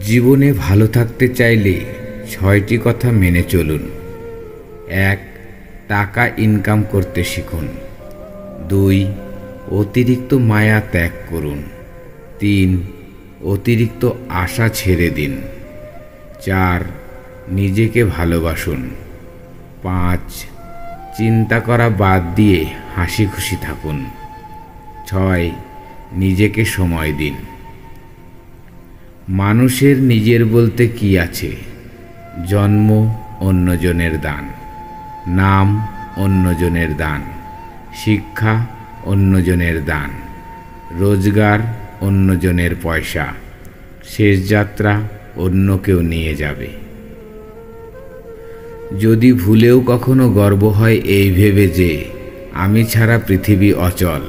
জীবনে ভালো থাকতে চাইলে ৬টি কথা মেনে চলুন। ১. টাকা ইনকাম করতে শিখুন। ২. অতিরিক্ত মায়া ত্যাগ করুন। ৩. অতিরিক্ত আশা ছেড়ে দিন। ৪. নিজেকে ভালোবাসুন। ৫. চিন্তা করা বাদ দিয়ে হাসি খুশি থাকুন। ৬. নিজেকে সময় দিন। মানুষের নিজের বলতে কি আছে? জন্ম অন্যজনের দান, নাম অন্যজনের দান, শিক্ষা অন্যজনের দান, রোজগার অন্যজনের পয়সা, শেষ যাত্রা অন্য কেউ নিয়ে যাবে। যদি ভুলেও কখনো গর্ব হয় এই ভেবে যে আমি ছাড়া পৃথিবী অচল,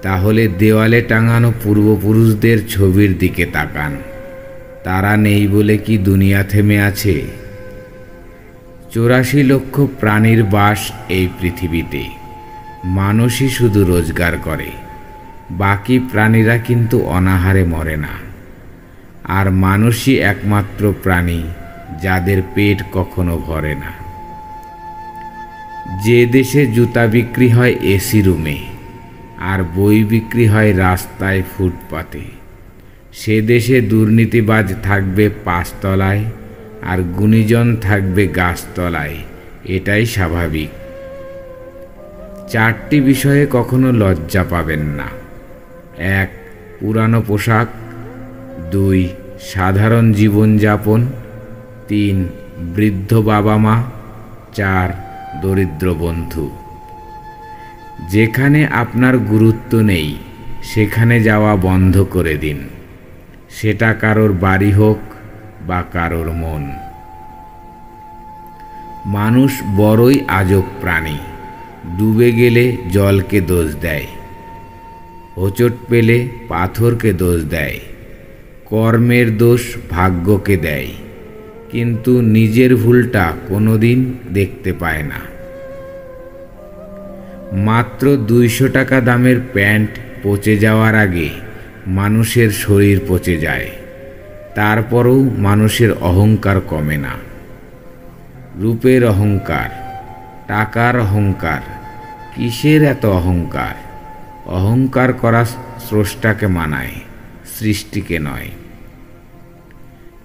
তাহলে দেওয়ালে টাঙানো পূর্বপুরুষদের ছবির দিকে তাকান। তারা নেই বলে কি দুনিয়া থেমে আছে? ৮৪ লক্ষ প্রাণীর বাস এই পৃথিবীতে। মানুষই শুধু রোজগার করে, বাকি প্রাণীরা কিন্তু অনাহারে মরে না। আর মানুষই একমাত্র প্রাণী যাদের পেট কখনো ভরে না। যে দেশে জুতা বিক্রি হয় এসি রুমে, আর বই বিক্রি হয় রাস্তায় ফুটপাতে, সে দেশে দুর্নীতিবাজ থাকবে ৫ তলায় আর গুণীজন থাকবে গাছতলায়। এটাই স্বাভাবিক। ৪টি বিষয়ে কখনো লজ্জা পাবেন না। ১. পুরানো পোশাক। ২. সাধারণ জীবনযাপন। ৩. বৃদ্ধ বাবা মা। ৪. দরিদ্র বন্ধু। যেখানে আপনার গুরুত্ব নেই সেখানে যাওয়া বন্ধ করে দিন, সেটা কারোর বাড়ি হোক বা কারোর মন। মানুষ বড়ই আজব প্রাণী। ডুবে গেলে জলকে দোষ দেয়, হোঁচট পেলে পাথরকে দোষ দেয়, কর্মের দোষ ভাগ্যকে দেয়, কিন্তু নিজের ভুলটা কোনোদিন দেখতে পায় না। মাত্র ২০০ টাকা দামের প্যান্ট পচে যাওয়ার আগে মানুষের শরীর পচে যায়, তারপরও মানুষের অহংকার কমে না। রূপের অহংকার, টাকার অহংকার, কিসের এত অহংকার? অহংকার করা স্রষ্টাকে মানায়, সৃষ্টিকে নয়।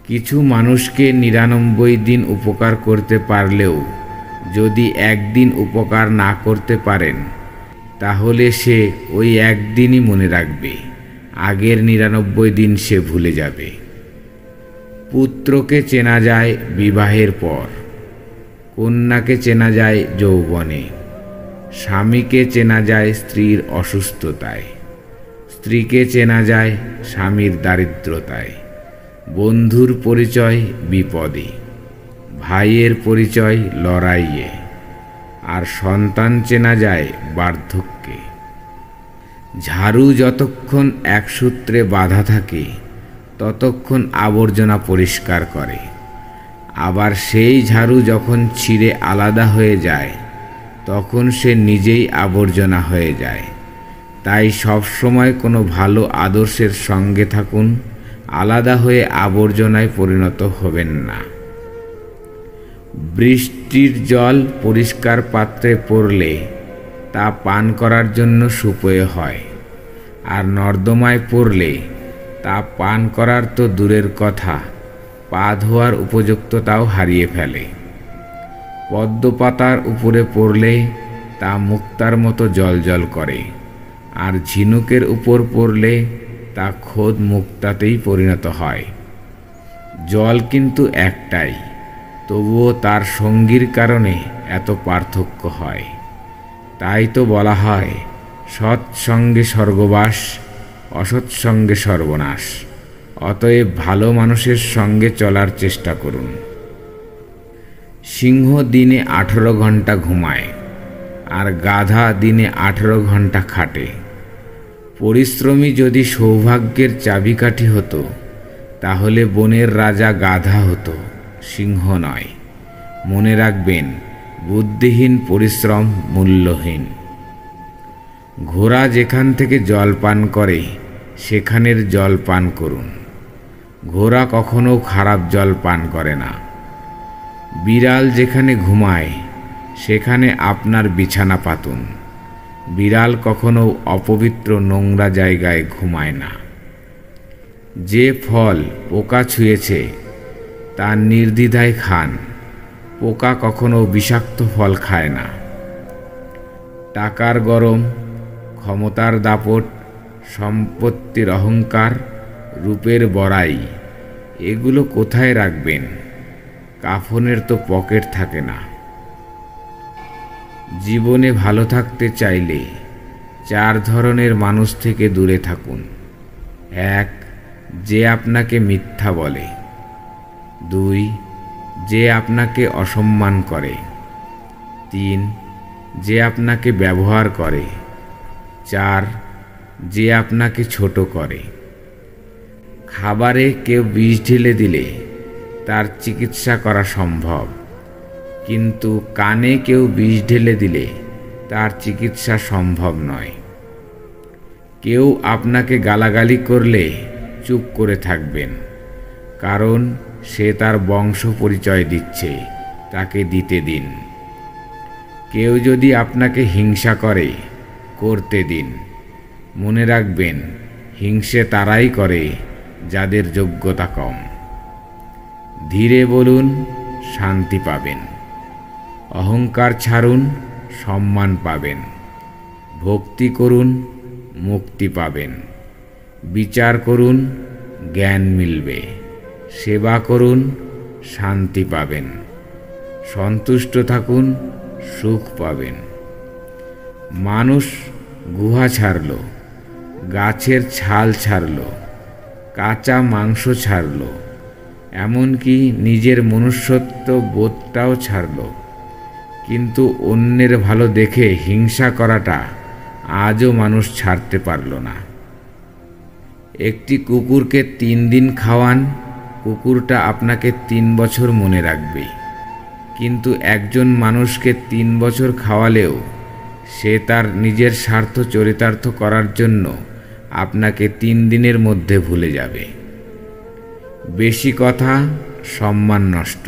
কিছু মানুষকে ৯৯ দিন উপকার করতে পারলেও যদি একদিন উপকার না করতে পারেন, তাহলে সে ওই একদিনই মনে রাখবে, আগের ৯৯ দিন সে ভুলে যাবে। পুত্রকে চেনা যায় বিবাহের পর, কন্যাকে চেনা যায় যৌবনে, স্বামীকে চেনা যায় স্ত্রীর অসুস্থতায়, স্ত্রীকে চেনা যায় স্বামীর দারিদ্রতায়, বন্ধুর পরিচয় বিপদে, ভাইয়ের পরিচয় লড়াইয়ে, আর সন্তান চেনা যায় বার্ধক্যে। ঝাড়ু যতক্ষণ এক সূত্রে বাঁধা থাকে ততক্ষণ আবর্জনা পরিষ্কার করে, আবার সেই ঝাড়ু যখন ছিঁড়ে আলাদা হয়ে যায় তখন সে নিজেই আবর্জনা হয়ে যায়। তাই সবসময় কোনো ভালো আদর্শের সঙ্গে থাকুন, আলাদা হয়ে আবর্জনায় পরিণত হবেন না। বৃষ্টির জল পরিষ্কার পাত্রে পড়লে তা পান করার জন্য সুপেয় হয়, আর নর্দমায় পড়লে তা পান করার তো দূরের কথা, পা ধোয়ার উপযুক্ততাও হারিয়ে ফেলে। পদ্ম পাতার উপরে পড়লে তা মুক্তার মতো জ্বলজ্বল করে, আর ঝিনুকের উপর পড়লে তা খোদ মুক্তাতেই পরিণত হয়। জল কিন্তু একটাই, তবুও তার সঙ্গীর কারণে এত পার্থক্য হয়। তাই তো বলা হয়, সৎসঙ্গে স্বর্গবাস, অসৎসঙ্গে সর্বনাশ। অতএব ভালো মানুষের সঙ্গে চলার চেষ্টা করুন। সিংহ দিনে 18 ঘন্টা ঘুমায়, আর গাধা দিনে 18 ঘন্টা খাটে। পরিশ্রমী যদি সৌভাগ্যের চাবিকাঠি হতো, তাহলে বনের রাজা গাধা হতো, সিংহ নয়। মনে রাখবেন, বুদ্ধিহীন পরিশ্রম মূল্যহীন। ঘোড়া যেখান থেকে জল পান করে সেখানের জল পান করুন। ঘোড়া কখনো খারাপ জল পান করে না। বিড়াল যেখানে ঘুমায় সেখানে আপনার বিছানা পাতুন। বিড়াল কখনো অপবিত্র নোংরা জায়গায় ঘুমায় না। যে ফল পোকা ছুঁয়েছে তা নির্দ্বিধায় খান। পোকা কখনো বিষাক্ত ফল খায় না। টাকার গরম, ক্ষমতার দাপট, সম্পত্তির অহংকার, রূপের বড়াই, এগুলো কোথায় রাখবেন? কাফনের তো পকেট থাকে না। জীবনে ভালো থাকতে চাইলে 4 ধরনের মানুষ থেকে দূরে থাকুন। 1. যে আপনাকে মিথ্যা বলে। 2. যে আপনাকে অসম্মান করে। 3. যে আপনাকে ব্যবহার করে। 4. যে আপনাকে ছোট করে। খাবারে কেউ বিষ ঢেলে দিলে তার চিকিৎসা করা সম্ভব, কিন্তু কানে কেউ বিষ ঢেলে দিলে তার চিকিৎসা সম্ভব নয়। কেউ আপনাকে গালাগালি করলে চুপ করে থাকবেন, কারণ সে তার বংশ পরিচয় দিচ্ছে, তাকে দিতে দিন। কেউ যদি আপনাকে হিংসা করে, করতে দিন। মনে রাখবেন, হিংসে তারাই করে যাদের যোগ্যতা কম। ধীরে বলুন, শান্তি পাবেন। অহংকার ছাড়ুন, সম্মান পাবেন। ভক্তি করুন, মুক্তি পাবেন। বিচার করুন, জ্ঞান মিলবে। সেবা করুন, শান্তি পাবেন। সন্তুষ্ট থাকুন, সুখ পাবেন। মানুষ গুহা ছাড়ল, গাছের ছাল ছাড়ল, কাঁচা মাংস ছাড়ল, এমনকি নিজের মনুষ্যত্ব বোধটাও ছাড়ল, কিন্তু অন্যের ভালো দেখে হিংসা করাটা আজও মানুষ ছাড়তে পারল না। একটি কুকুরকে 3 দিন খাওয়ান, কুকুরটা আপনাকে 3 বছর মনে রাখবে, কিন্তু একজন মানুষকে 3 বছর খাওয়ালেও সে তার নিজের স্বার্থ চরিতার্থ করার জন্য আপনাকে 3 দিনের মধ্যে ভুলে যাবে। বেশি কথা, সম্মান নষ্ট।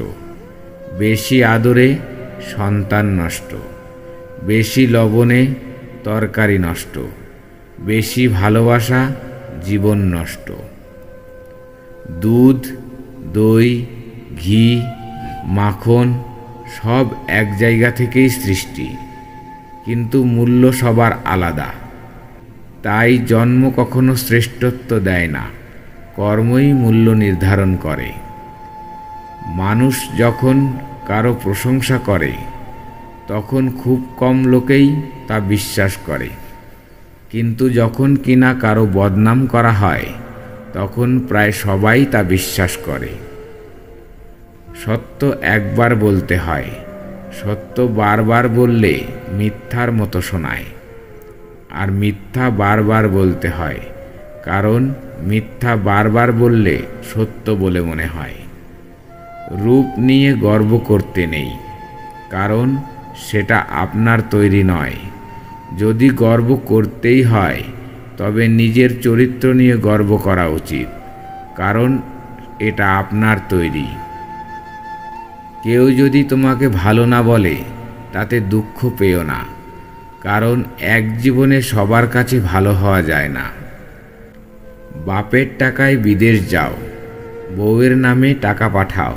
বেশি আদরে, সন্তান নষ্ট। বেশি লবণে, তরকারি নষ্ট। বেশি ভালোবাসা, জীবন নষ্ট। দুধ, দই, ঘি, মাখন সব এক জায়গা থেকেই সৃষ্টি, কিন্তু মূল্য সবার আলাদা। তাই জন্ম কখনো শ্রেষ্ঠত্ব দেয় না, কর্মই মূল্য নির্ধারণ করে। মানুষ যখন কারো প্রশংসা করে তখন খুব কম লোকেই তা বিশ্বাস করে, কিন্তু যখন কিনা কারো বদনাম করা হয় তখন প্রায় সবাই তা বিশ্বাস করে। সত্য একবার বলতে হয়, সত্য বারবার বললে মিথ্যার মতো শোনায়। আর মিথ্যা বারবার বলতে হয়, কারণ মিথ্যা বারবার বললে সত্য বলে মনে হয়। রূপ নিয়ে গর্ব করতে নেই, কারণ সেটা আপনার তৈরি নয়। যদি গর্ব করতেই হয় তবে নিজের চরিত্র নিয়ে গর্ব করা উচিত, কারণ এটা আপনার তৈরি। কেউ যদি তোমাকে ভালো না বলে তাতে দুঃখ পেও না, কারণ এক জীবনে সবার কাছে ভালো হওয়া যায় না। বাপের টাকায় বিদেশ যাও, বউয়ের নামে টাকা পাঠাও,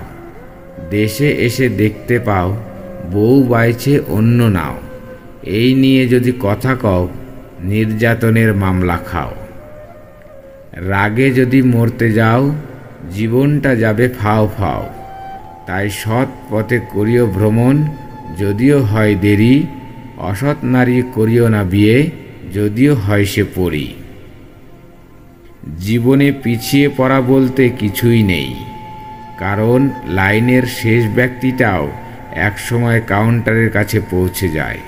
দেশে এসে দেখতে পাও বউ বাইছে অন্য নাও। এই নিয়ে যদি কথা কও, নির্যাতনের মামলা খাও। রাগে যদি মরতে যাও, জীবনটা যাবে ফাও ফাও। তাই সৎ পথে করিও ভ্রমণ, যদিও হয় দেরি। অসৎ নারী করিও না বিয়ে, যদিও হয় সে পরী। জীবনে পিছিয়ে পড়া বলতে কিছুই নেই, কারণ লাইনের শেষ ব্যক্তিটাও একসময় কাউন্টারের কাছে পৌঁছে যায়।